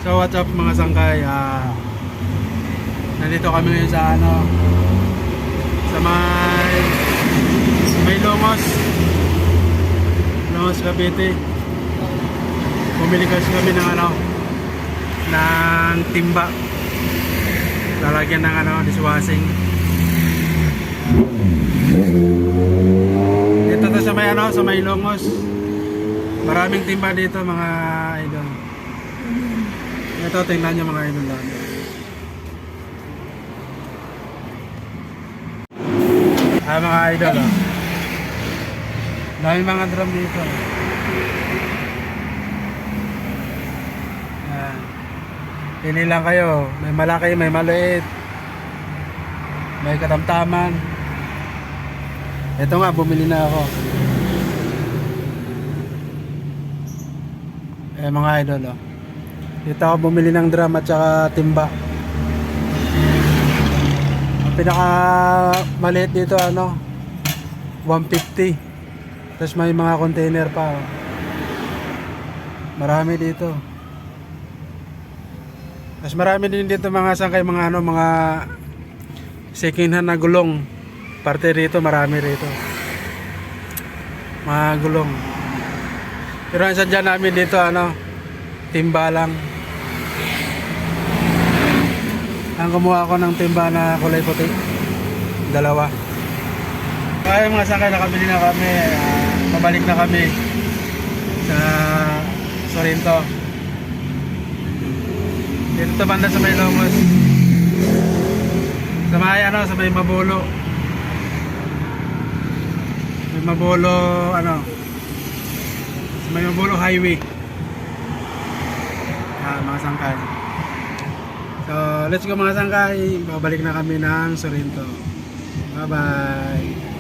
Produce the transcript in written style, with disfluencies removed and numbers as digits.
So what's up mga sangkay, nandito kami ngayon sa sa may Longos Cavite. Bumili kasi kami ng ng timba, lalagyan ng dishwashing. Dito to sa may Longos. Maraming timba dito mga idol. Ito, tingnan nyo mga idol lang. Mga idol, daming mga drum dito. Ayan. Pili lang kayo. May malaki, may maliit, may katamtaman. Ito nga, bumili na ako. Mga idol, dito ako bumili ng drum at saka timba. Ang pinaka maliit dito 150. Tapos may mga container pa. Marami dito. Tapos marami din dito mga sangkay, mga mga second hand na gulong. Parte rito, marami rito. Mga gulong. Pero ang sadya namin dito timba lang. Ang kumuha ako ng timba na kulay puti, dalawa. Kaya mga sangkay, nakabili na kami. Pabalik na kami sa Sorrento. Dito to banda sa may Longos, sa may Mabulo. May Mabulo sa may Mabulo highway. Mga sangkay. So let's go mga sangkay, babalik na kami ng Sorrento. Bye bye.